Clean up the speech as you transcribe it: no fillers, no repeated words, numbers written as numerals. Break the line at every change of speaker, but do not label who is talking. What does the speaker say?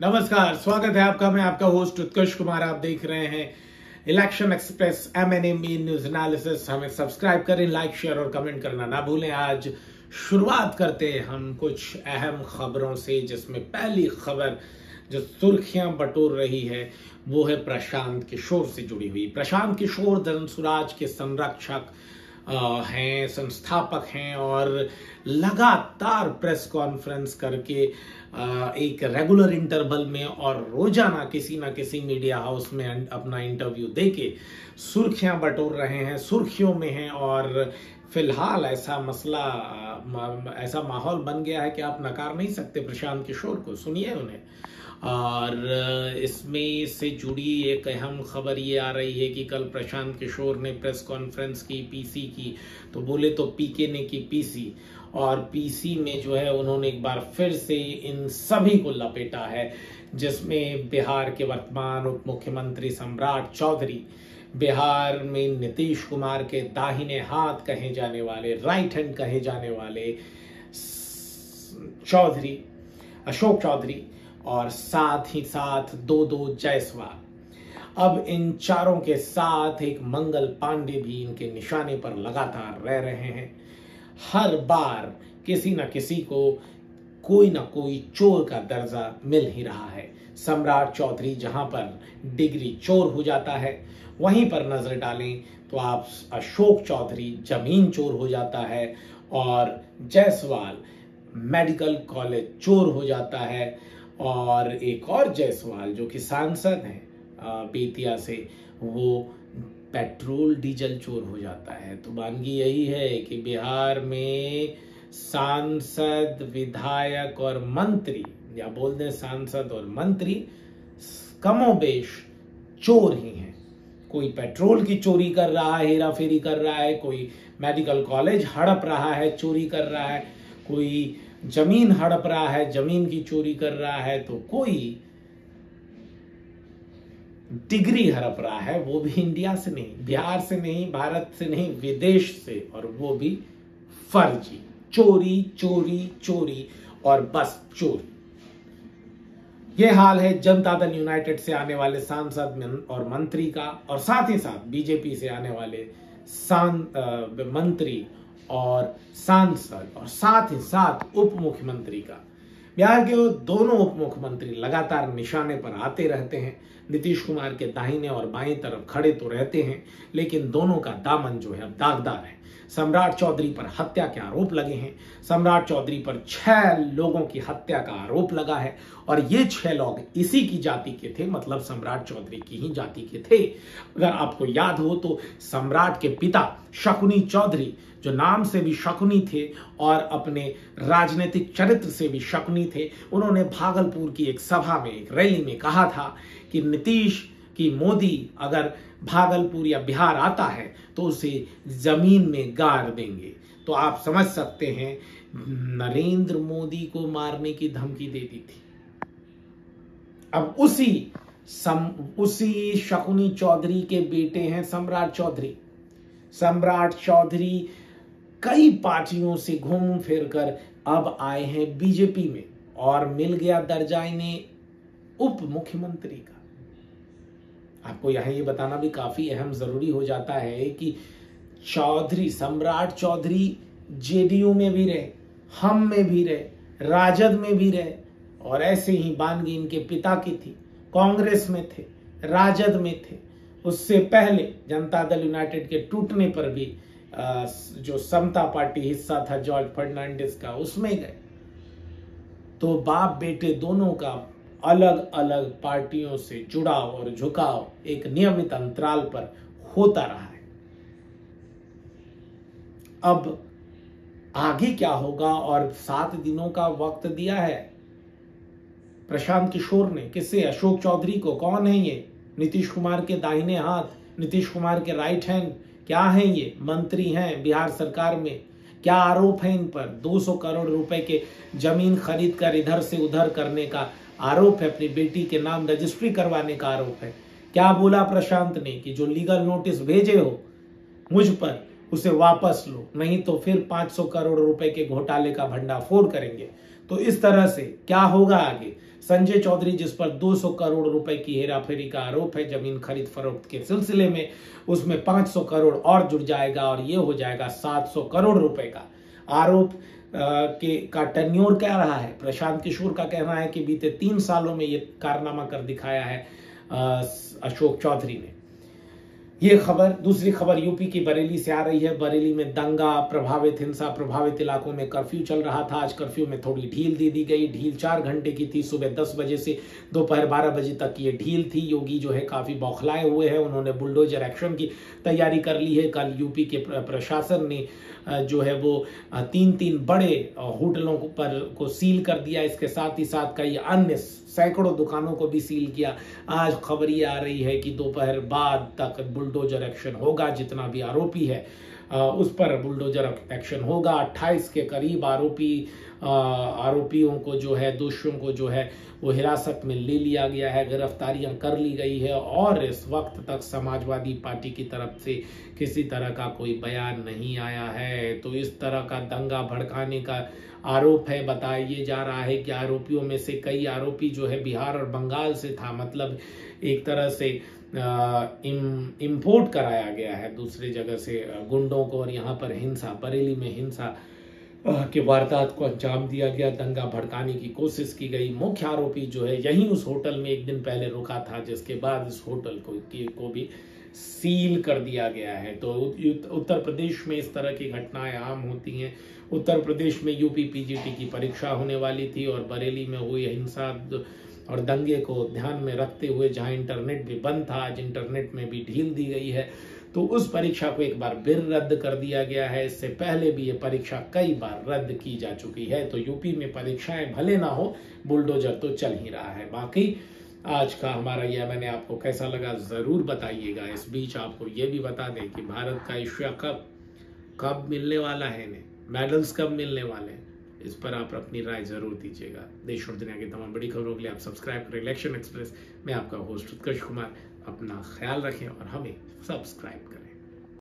नमस्कार, स्वागत है आपका। मैं आपका होस्ट उत्कर्ष कुमार। आप देख रहे हैं election express MNME news analysis. हमें सब्सक्राइब करें, लाइक, शेयर और कमेंट करना ना भूलें। आज शुरुआत करते हैं हम कुछ अहम खबरों से, जिसमें पहली खबर जो सुर्खियां बटोर रही है वो है प्रशांत किशोर से जुड़ी हुई। प्रशांत किशोर धनसुराज के संरक्षक हैं, संस्थापक हैं और लगातार प्रेस कॉन्फ्रेंस करके एक रेगुलर इंटरवल में और रोजाना किसी ना किसी मीडिया हाउस में अपना इंटरव्यू देके सुर्खियां बटोर रहे हैं, सुर्खियों में हैं। और फिलहाल ऐसा माहौल बन गया है कि आप नकार नहीं सकते प्रशांत किशोर को। सुनिए उन्हें। और इसमें से जुड़ी एक अहम खबर ये आ रही है कि कल प्रशांत किशोर ने प्रेस कॉन्फ्रेंस की, पीसी की, तो बोले तो पीके ने की पीसी। और पीसी में जो है उन्होंने एक बार फिर से इन सभी को लपेटा है, जिसमें बिहार के वर्तमान उप मुख्यमंत्री सम्राट चौधरी, बिहार में नीतीश कुमार के दाहिने हाथ कहे जाने वाले, राइट हैंड कहे जाने वाले चौधरी, अशोक चौधरी, और साथ ही साथ दो जायसवाल। अब इन चारों के साथ एक मंगल पांडे भी इनके निशाने पर लगातार रह रहे हैं। हर बार किसी न किसी को कोई ना कोई चोर का दर्जा मिल ही रहा है। सम्राट चौधरी जहां पर डिग्री चोर हो जाता है, वहीं पर नजर डालें तो आप अशोक चौधरी जमीन चोर हो जाता है, और जायसवाल मेडिकल कॉलेज चोर हो जाता है, और एक और जायसवाल जो कि सांसद हैं बेतिया से, वो पेट्रोल डीजल चोर हो जाता है। तो वानगी यही है कि बिहार में सांसद, विधायक और मंत्री, या बोल दें सांसद और मंत्री, कमोबेश चोर ही हैं। कोई पेट्रोल की चोरी कर रहा है, हेरा फेरी कर रहा है, कोई मेडिकल कॉलेज हड़प रहा है, चोरी कर रहा है, कोई जमीन हड़प रहा है, जमीन की चोरी कर रहा है, तो कोई डिग्री हड़प रहा है, वो भी इंडिया से नहीं, बिहार से नहीं, भारत से नहीं, विदेश से, और वो भी फर्जी। चोरी चोरी चोरी और बस चोरी। ये हाल है जनता दल यूनाइटेड से आने वाले सांसद और मंत्री का, और साथ ही साथ बीजेपी से आने वाले मंत्री और सांसद, और साथ ही साथ उप मुख्यमंत्री का। बिहार के दोनों उप मुख्यमंत्री लगातार निशाने पर आते रहते हैं। नीतीश कुमार के दाहिने और बाएं तरफ खड़े तो रहते हैं, लेकिन दोनों का दामन जो है अब दागदार है। सम्राट चौधरी पर हत्या के आरोप लगे हैं। सम्राट चौधरी पर 6 लोगों की हत्या का आरोप लगा है, और ये 6 लोग इसी की जाति के थे, मतलब सम्राट चौधरी की ही जाति के थे। अगर आपको याद हो तो सम्राट के पिता शकुनी चौधरी, जो नाम से भी शकुनी थे और अपने राजनीतिक चरित्र से भी शकुनी थे, उन्होंने भागलपुर की एक सभा में, एक रैली में कहा था कि नीतीश की मोदी अगर भागलपुर या बिहार आता है तो उसे जमीन में गाड़ देंगे। तो आप समझ सकते हैं, नरेंद्र मोदी को मारने की धमकी दे दी थी। अब उसी शकुनी चौधरी के बेटे हैं सम्राट चौधरी। सम्राट चौधरी कई पार्टियों से घूम फिर कर अब आए हैं बीजेपी में, और मिल गया दर्जा इन्हें उप मुख्यमंत्री का। आपको यहां ये बताना भी काफी अहम जरूरी हो जाता है कि सम्राट चौधरी जेडीयू में भी रहे, हम में भी रहे, राजद में भी रहे, और ऐसे ही वानगी इनके पिता की थी, कांग्रेस में थे, राजद में थे। उससे पहले जनता दल यूनाइटेड के टूटने पर भी जो समता पार्टी हिस्सा था जॉर्ज फर्नांडिस का, उसमें गए। तो बाप बेटे दोनों का अलग अलग पार्टियों से जुड़ाव और झुकाव एक नियमित अंतराल पर होता रहा है। अब आगे क्या होगा, और 7 दिनों का वक्त दिया है प्रशांत किशोर ने। किससे? अशोक चौधरी को। कौन है ये? नीतीश कुमार के दाहिने हाथ, नीतीश कुमार के राइट हैंड। क्या है ये? मंत्री हैं बिहार सरकार में। क्या आरोप है इन पर? 200 करोड़ रुपए के जमीन खरीद कर इधर से उधर करने का आरोप है, अपनी बेटी के नाम रजिस्ट्री करवाने का आरोप है। क्या बोला प्रशांत ने कि जो लीगल नोटिस भेजे हो मुझ पर उसे वापस लो, नहीं तो फिर 500 करोड़ रुपए के घोटाले का भंडाफोड़ करेंगे। तो इस तरह से क्या होगा आगे? संजय चौधरी जिस पर 200 करोड़ रुपए की हेराफेरी का आरोप है जमीन खरीद फरोख्त के सिलसिले में, उसमें 500 करोड़ और जुड़ जाएगा और ये हो जाएगा 700 करोड़ रुपए का आरोप का टेन्योर क्या रहा है? प्रशांत किशोर का कहना है कि बीते 3 सालों में ये कारनामा कर दिखाया है अशोक चौधरी ने। ये खबर, दूसरी खबर यूपी की बरेली से आ रही है। बरेली में दंगा प्रभावित, हिंसा प्रभावित इलाकों में कर्फ्यू चल रहा था। आज कर्फ्यू में थोड़ी ढील दे दी गई। ढील 4 घंटे की थी, सुबह 10 बजे से दोपहर 12 बजे तक ये ढील थी। योगी जो है काफी बौखलाए हुए हैं, उन्होंने बुलडोजर एक्शन की तैयारी कर ली है। कल यूपी के प्रशासन ने जो है वो 3 बड़े होटलों को सील कर दिया। इसके साथ ही साथ कई अन्य सैकड़ों दुकानों को भी सील किया। आज खबर ये आ रही है कि दोपहर बाद तक बुलडोजर एक्शन होगा। जितना भी आरोपी है उस पर बुलडोजर एक्शन होगा। 28 के करीब आरोपियों को जो है, दोषियों को जो है वो हिरासत में ले लिया गया है, गिरफ्तारियां कर ली गई है और इस वक्त तक समाजवादी पार्टी की तरफ से किसी तरह का कोई बयान नहीं आया है। तो इस तरह का दंगा भड़काने का आरोप है। बताया जा रहा है कि आरोपियों में से कई आरोपी जो है बिहार और बंगाल से था, मतलब एक तरह से इम्पोर्ट कराया गया है दूसरी जगह से गुंडों को, और यहाँ पर हिंसा, बरेली में हिंसा के वारदात को अंजाम दिया गया, दंगा भड़काने की कोशिश की गई। मुख्य आरोपी जो है यहीं उस होटल में एक दिन पहले रुका था, जिसके बाद इस होटल को भी सील कर दिया गया है। तो उत्तर प्रदेश में इस तरह की घटनाएं आम होती हैं। उत्तर प्रदेश में यूपी पीजीटी की परीक्षा होने वाली थी और बरेली में हुई हिंसा और दंगे को ध्यान में रखते हुए जहां इंटरनेट भी बंद था, आज इंटरनेट में भी ढील दी गई है। तो उस परीक्षा को एक बार फिर रद्द कर दिया गया है। इससे पहले भी ये परीक्षा कई बार रद्द की जा चुकी है। तो यूपी में परीक्षाएं भले ना हो, बुलडोजर तो चल ही रहा है। बाकी आज का हमारा यह मैंने आपको कैसा लगा जरूर बताइएगा। इस बीच आपको ये भी बता दें कि भारत का एशिया कब मिलने वाला है, इन्हें मेडल्स कब मिलने वाले हैं, इस पर आप अपनी राय जरूर दीजिएगा। देश और दुनिया की तमाम बड़ी खबरों के लिए आप सब्सक्राइब करें इलेक्शन एक्सप्रेस। मैं आपका होस्ट उत्कर्ष कुमार। अपना ख्याल रखें और हमें सब्सक्राइब करें।